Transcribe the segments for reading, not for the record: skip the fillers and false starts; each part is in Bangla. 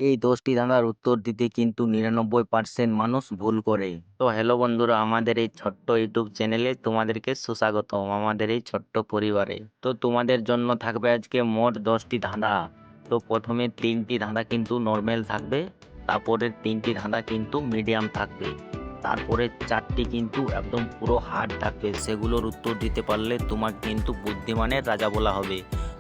এই 10টি ধাঁধার উত্তর দিতে কিন্তু 99% মানুষ ভুল করে। তো হ্যালো বন্ধুরা, আমাদের এই ছোট্ট ইউটিউব চ্যানেলে তোমাদেরকে সুস্বাগতম আমাদের এই ছোট্ট পরিবারে। তো তোমাদের জন্য থাকবে আজকে মোট 10টি ধাঁধা। তো প্রথমে 3টি ধাঁধা কিন্তু নর্মাল থাকবে, তারপরে 3টি ধাঁধা কিন্তু মিডিয়াম থাকবে, তারপরে 4টি কিন্তু একদম পুরো হার্ড থাকবে। সেগুলোর উত্তর দিতে পারলে তোমাকে কিন্তু বুদ্ধিমানের রাজা বলা হবে।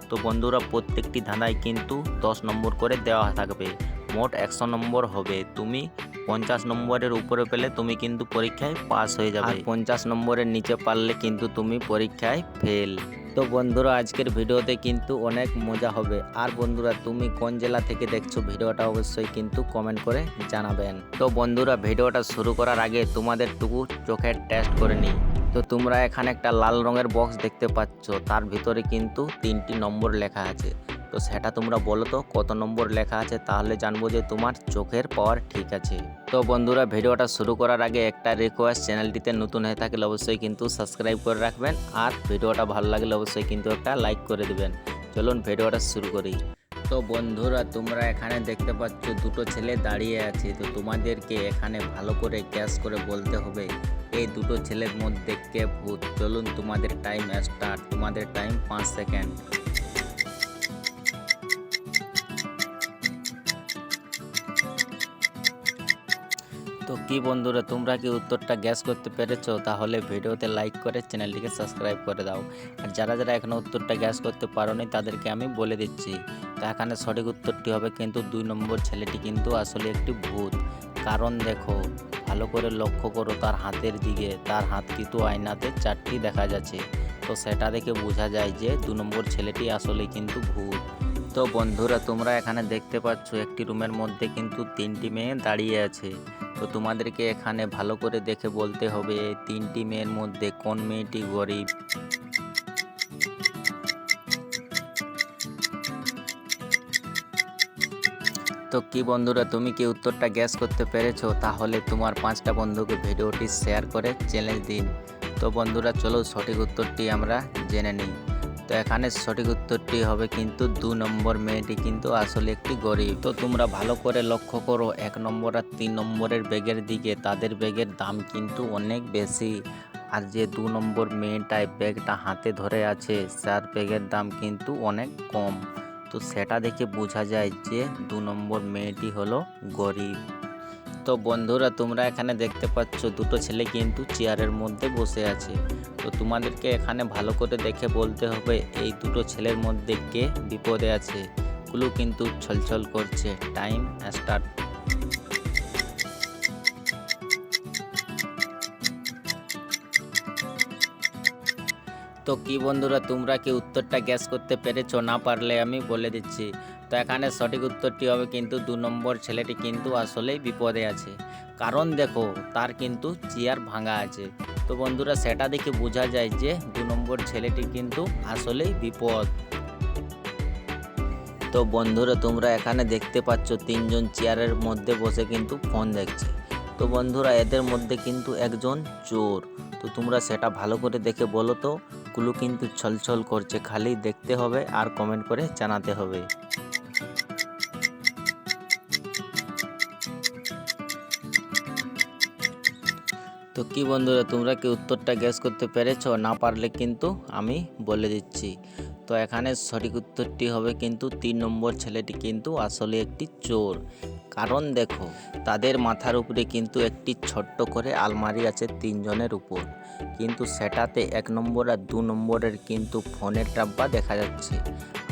তো বন্ধুরা, প্রত্যেকটি ধাঁধায় কিন্তু 10 নম্বর করে দেওয়া থাকবে, মোট 100 নম্বর হবে। তুমি 50 নম্বরের উপরে পেলে তুমি কিন্তু পরীক্ষায় পাস হয়ে যাবে, আর 50 নম্বরের নিচে পারলে কিন্তু তুমি পরীক্ষায় ফেল। তো বন্ধুরা, আজকের ভিডিওতে কিন্তু অনেক মজা হবে। আর বন্ধুরা, তুমি কোন জেলা থেকে দেখছো ভিডিওটা অবশ্যই কিন্তু কমেন্ট করে জানাবেন। তো বন্ধুরা, ভিডিওটা শুরু করার আগে তোমাদের টুকু চোখের টেস্ট করে নিই। তো তোমরা এখানে একটা লাল রঙের বক্স দেখতে পাচ্ছ, তার ভিতরে কিন্তু 3টি নম্বর লেখা আছে। তো সেটা তোমরা বলো তো কত নম্বর লেখা আছে, তাহলে জানবো যে তোমার চোখের পাওয়ার ঠিক আছে। তো বন্ধুরা, ভিডিওটা শুরু করার আগে একটা রিকোয়েস্ট, চ্যানেলটিতে নতুন হয়ে থাকলে অবশ্যই কিন্তু সাবস্ক্রাইব করে রাখবেন, আর ভিডিওটা ভালো লাগলে অবশ্যই কিন্তু একটা লাইক করে দিবেন। চলুন ভিডিওটা শুরু করি। তো বন্ধুরা, তোমরা এখানে দেখতে পাচ্ছ দুটো ছেলে দাঁড়িয়ে আছে। তো তোমাদেরকে এখানে ভালো করে গ্যাস করে বলতে হবে এই দুটো ছেলের মধ্যে কে ভূত। চলুন তোমাদের টাইম স্টার্ট, তোমাদের টাইম 5 সেকেন্ড। তো কি বন্ধুরা, তোমরা কি উত্তরটা গ্যাস করতে পেরেছো? তাহলে ভিডিওতে লাইক করে চ্যানেলটিকে সাবস্ক্রাইব করে দাও। আর যারা যারা এখনো উত্তরটা গ্যাস করতে পারোনি তাদেরকে আমি বলে দিচ্ছি। তো এখানে সঠিক উত্তরটি হবে কিন্তু 2 নম্বর, ছেলেটি কিন্তু আসলে একটি ভূত। কারণ দেখো, ভালো করে লক্ষ্য করো তার হাতের দিকে, তার হাত কিন্তু আয়নাতে 4টি দেখা যাচ্ছে। তো সেটা দেখে বোঝা যায় যে 2 নম্বর ছেলেটি আসলে কিন্তু ভূত। তো বন্ধুরা, তোমরা এখানে দেখতে পাচ্ছ একটি রুমের মধ্যে কিন্তু 3টি মেয়ে দাঁড়িয়ে আছে। তো তোমাদেরকে এখানে ভালো করে দেখে বলতে হবে এই 3টি মেয়ের মধ্যে কোন মেয়েটি গরিব। তো কি বন্ধুরা, তুমি কি উত্তরটা গ্যাস করতে পেরেছো? তাহলে তোমার 5টা বন্ধুকে ভিডিওটি শেয়ার করে চ্যালেঞ্জ দিন। তো বন্ধুরা, চলো সঠিক উত্তরটি আমরা জেনে নিই। তো এখানে সঠিক উত্তরটি হবে কিন্তু 2 নম্বর, মেয়েটি কিন্তু আসলে একটি গরিব। তো তোমরা ভালো করে লক্ষ্য করো 1 নম্বর আর 3 নম্বরের ব্যাগের দিকে, তাদের ব্যাগের দাম কিন্তু অনেক বেশি। আর যে 2 নম্বর মেয়েটায় ব্যাগটা হাতে ধরে আছে, তার ব্যাগের দাম কিন্তু অনেক কম। তো সেটা দেখে বোঝা যায় যে 2 নম্বর মেয়েটি হলো গরিব। তো বন্ধুরা, তোমরা এখানে দেখতে পাচ্ছ দুটো ছেলে কিন্তু চেয়ারের মধ্যে বসে আছে। তো তোমাদেরকে এখানে ভালো করে দেখে বলতে হবে এই দুটো ছেলের মধ্যে কে বিপদে আছে। ক্লু কিন্তু ছলছল করছে, টাইম স্টার্ট। তো কি বন্ধুরা, তোমরা কি উত্তরটা গ্যাস করতে পেরেছো? না পারলে আমি বলে দিচ্ছি। তো এখানে সঠিক উত্তরটি হবে কিন্তু 2 নম্বর, ছেলেটি কিন্তু আসলেই বিপদে আছে। কারণ দেখো, তার কিন্তু চেয়ার ভাঙা আছে। তো বন্ধুরা, সেটা দেখে বোঝা যায় যে 2 নম্বর ছেলেটি কিন্তু আসলেই বিপদ। তো বন্ধুরা, তোমরা এখানে দেখতে পাচ্ছ 3জন চেয়ারের মধ্যে বসে কিন্তু ফোন দেখছে। তো বন্ধুরা, এদের মধ্যে কিন্তু একজন চোর। তো তোমরা সেটা ভালো করে দেখে বলো তো। ক্লু কিন্তু ছলছল করছে, খালি দেখতে হবে আর কমেন্ট করে জানাতে হবে। তো কি বন্ধুরা, তোমরা কি উত্তরটা গ্যাস করতে পেরেছো? না পারলে কিন্তু আমি বলে দিচ্ছি। তো এখানে সঠিক উত্তরটি হবে কিন্তু 3 নম্বর, ছেলেটি কিন্তু আসলে একটি চোর। কারণ দেখো, তাদের মাথার উপরে কিন্তু একটি ছোট্ট করে আলমারি আছে 3 জনের উপর, কিন্তু সেটাতে 1 নম্বর আর 2 নম্বরের কিন্তু ফোনের ডাব্বা দেখা যাচ্ছে,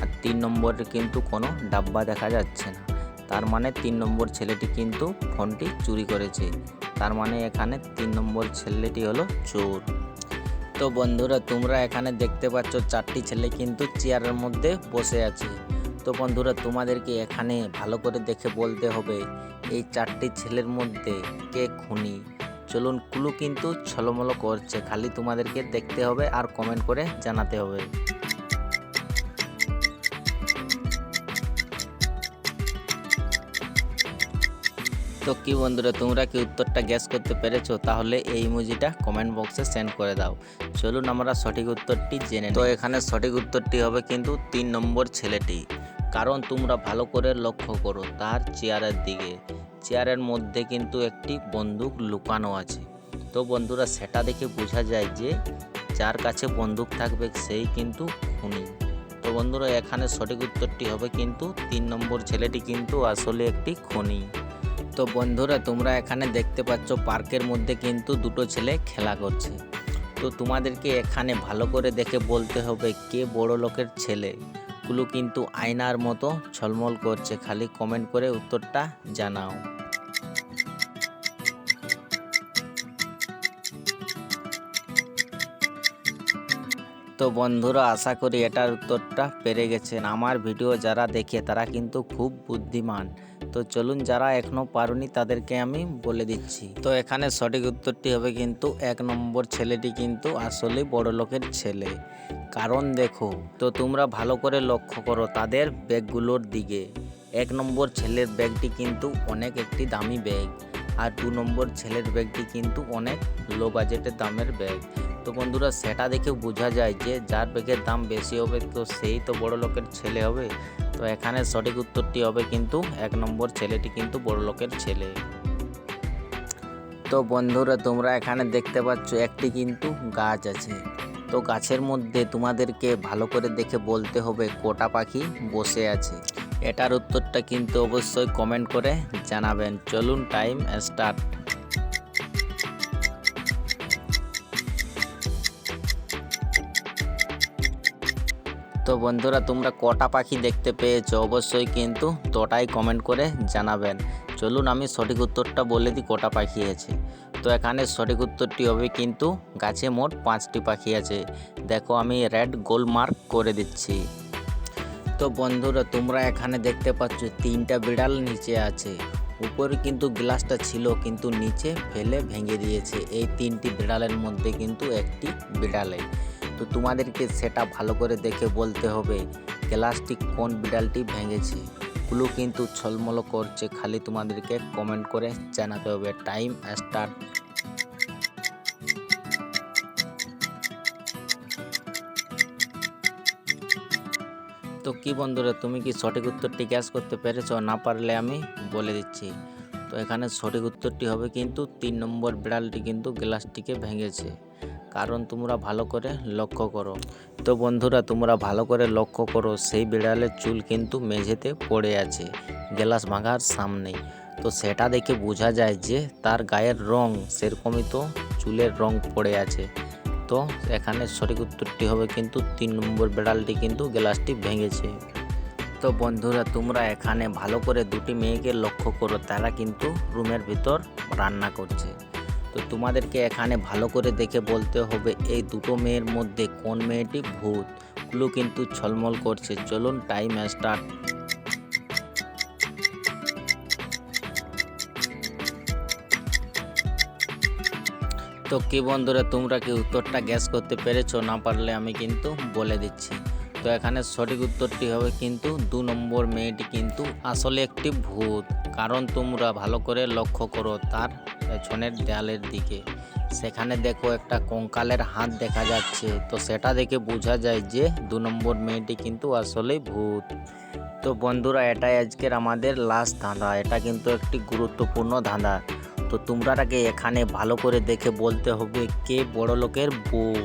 আর 3 নম্বরের কিন্তু কোনো ডাব্বা দেখা যাচ্ছে না। তার মানে 3 নম্বর ছেলেটি কিন্তু ফোনটি চুরি করেছে। তার মানে এখানে 3 নম্বর ছেলেটি হলো চোর। তো বন্ধুরা, তোমরা এখানে দেখতে পাচ্ছ 4টি ছেলে কিন্তু চেয়ারের মধ্যে বসে আছে। তো বন্ধুরা, তোমাদেরকে এখানে ভালো করে দেখে বলতে হবে এই 4টি ছেলের মধ্যে কে খুনি। চলুন, ক্লু কিন্তু ছলমলো করছে, খালি তোমাদেরকে দেখতে হবে আর কমেন্ট করে জানাতে হবে। তো কি বন্ধুরা, তোমরা কি উত্তরটা গ্যাস করতে পেরেছো? তাহলে এই ইমোজিটা কমেন্ট বক্সে সেন্ড করে দাও। চলুন আমরা সঠিক উত্তরটি জেনে নিই। তো এখানে সঠিক উত্তরটি হবে কিন্তু 3 নম্বর ছেলেটি। কারণ তোমরা ভালো করে লক্ষ্য করো তার চেয়ারের দিকে। চেয়ারের মধ্যে কিন্তু একটি বন্দুক লুকানো আছে। তো বন্ধুরা সেটা দেখে বোঝা যায় যে যার কাছে বন্দুক থাকবে সেই কিন্তু খুনি। তো বন্ধুরা এখানে সঠিক উত্তরটি হবে কিন্তু 3 নম্বর ছেলেটি কিন্তু আসলে একটি খুনি। তো বন্ধুরা তোমরা এখানে দেখতে পাচ্ছ পার্কের মধ্যে কিন্তু দুটো ছেলে খেলা করছে। তো তোমাদেরকে এখানে ভালো করে দেখে বলতে হবে কে বড় লোকের ছেলে। গুলো কিন্তু আয়নার মতো ঝলমল করছে, খালি কমেন্ট করে উত্তরটা জানাও। তো বন্ধুরা আশা করি এটার উত্তরটা পেরে গেছেন। আমার ভিডিও যারা দেখে তারা কিন্তু খুব বুদ্ধিমান। তো চলুন যারা এখনো পারোনি তাদেরকে আমি বলে দিচ্ছি। তো এখানে সঠিক উত্তরটি হবে কিন্তু 1 নম্বর ছেলেটি কিন্তু আসলে বড় লোকের ছেলে। কারণ দেখো, তো তোমরা ভালো করে লক্ষ্য করো তাদের ব্যাগগুলোর দিকে। 1 নম্বর ছেলের ব্যাগটি কিন্তু অনেক একটি দামি ব্যাগ, আর 2 নম্বর ছেলের ব্যাগটি কিন্তু অনেক লো বাজেটের দামের ব্যাগ। তো বন্ধুরা সেটা দেখে বোঝা যায় যে যার ব্যাগের দাম বেশি হবে তো সেই তো বড় লোকের ছেলে হবে। তো এখানে সঠিক উত্তরটি হবে কিন্তু 1 নম্বর ছেলেটি কিন্তু বড় লোকের ছেলে। তো বন্ধুরা তোমরা এখানে দেখতে পাচ্ছ একটি কিন্তু গাছ আছে। তো গাছের মধ্যে তোমাদেরকে ভালো করে দেখে বলতে হবে কটা পাখি বসে আছে। এটার উত্তরটা কিন্তু অবশ্যই কমেন্ট করে জানাবেন। চলুন টাইম স্টার্ট। তো বন্ধুরা তোমরা কটা পাখি দেখতে পেয়েছো অবশ্যই কিন্তু তোটাই কমেন্ট করে জানাবেন। চলুন আমি সঠিক উত্তরটা বলে দিই কটা পাখি আছে। তো এখানে সঠিক উত্তরটি হবে কিন্তু গাছে মোট 5টি পাখি আছে। দেখো আমি রেড গোল মার্ক করে দিচ্ছি। তো বন্ধুরা তোমরা এখানে দেখতে পাচ্ছ 3টা বিড়াল নিচে আছে। উপরে কিন্তু গ্লাসটা ছিল কিন্তু নিচে ফেলে ভেঙে দিয়েছে। এই 3টি বিড়ালের মধ্যে কিন্তু একটি বিড়ালে। তো তোমাদেরকে সেটা ভালো করে দেখে বলতে হবে গ্লাসটি কোন বিড়ালটি ভেঙেছে। গুলো কিন্তু ছলমল করছে, খালি তোমাদেরকে কমেন্ট করে জানাতে হবে। Time start. তো কি বন্ধুরা তুমি কি সঠিক উত্তরটি গ্যাস করতে পেরেছো? না পারলে আমি বলে দিচ্ছি। তো এখানে সঠিক উত্তরটি হবে কিন্তু 3 নম্বর বিড়ালটি কিন্তু গ্লাসটিকে ভেঙেছে। কারণ তোমরা ভালো করে লক্ষ্য করো। তো বন্ধুরা তোমরা ভালো করে লক্ষ্য করো সেই বিড়ালের চুল কিন্তু মেঝেতে পড়ে আছে গ্লাস ভাঙার সামনেই। তো সেটা দেখে বোঝা যায় যে তার গায়ের রং সেরকমই তো চুলের রং পড়ে আছে। তো এখানে সঠিক উত্তরটি হবে কিন্তু 3 নম্বর বিড়ালটি কিন্তু গ্লাসটি ভেঙেছে। তো বন্ধুরা তোমরা এখানে ভালো করে দুটি মেয়েকে লক্ষ্য করো, তারা কিন্তু রুমের ভিতর রান্না করছে। তো তোমাদেরকে এখানে ভালো করে দেখে বলতে হবে এই দুটো মেয়ের মধ্যে কোন মেয়েটি ভূত। গুলো কিন্তু ছলমল করছে। চলুন টাইম স্টার্ট। তো কি বন্ধুরা তোমরা কি উত্তরটা গ্যাস করতে পেরেছো? না পারলে আমি কিন্তু বলে দিচ্ছি। তো এখানে সঠিক উত্তরটি হবে কিন্তু 2 নম্বর মেয়েটি কিন্তু আসলে একটি ভূত। কারণ তোমরা ভালো করে লক্ষ্য করো তার পেছনের দেয়ালের দিকে। সেখানে দেখো একটা কঙ্কালের হাত দেখা যাচ্ছে। তো সেটা দেখে বোঝা যায় যে 2 নম্বর মেয়েটি কিন্তু আসলেই ভূত। তো বন্ধুরা এটাই আজকের আমাদের লাস্ট ধাঁধা। এটা কিন্তু একটি গুরুত্বপূর্ণ ধাঁধা। তো তোমরা আগে এখানে ভালো করে দেখে বলতে হবে কে বড় লোকের বউ।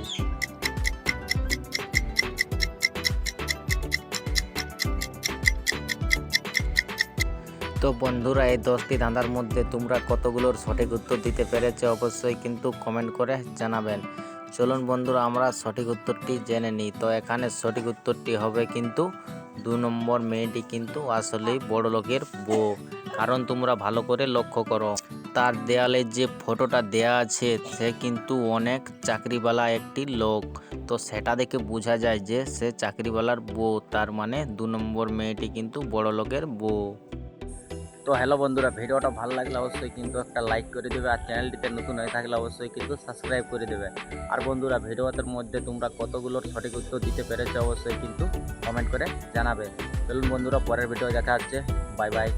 তো বন্ধুরা এই 10টি ধাঁধার মধ্যে তোমরা কতগুলোর সঠিক উত্তর দিতে পেরেছো অবশ্যই কিন্তু কমেন্ট করে জানাবেন। চলুন বন্ধুরা আমরা সঠিক উত্তরটি জেনে নিই। তো এখানে সঠিক উত্তরটি হবে কিন্তু 2 নম্বর মেয়েটি কিন্তু আসলেই বড় লোকের বউ। কারণ তোমরা ভালো করে লক্ষ্য করো তার দেয়ালে যে ফটোটা দেয়া আছে সে কিন্তু অনেক চাকরিওয়ালা একটি লোক। তো সেটা দেখে বোঝা যায় যে সে চাকরিওয়ালার বউ, তার মানে 2 নম্বর মেয়েটি কিন্তু বড় লোকের বউ। তো হ্যালো বন্ধুরা, ভিডিওটা ভালো লাগলে অবশ্যই কিন্তু একটা লাইক করে দেবে, আর চ্যানেলটিতে নতুন হয়ে থাকলে অবশ্যই কিন্তু সাবস্ক্রাইব করে দেবে। আর বন্ধুরা ভিডিওটার মধ্যে তোমরা কতগুলোর সঠিক উত্তর দিতে পেরেছো অবশ্যই কিন্তু কমেন্ট করে জানাবে। চলুন বন্ধুরা পরের ভিডিও দেখা হচ্ছে। Bye bye.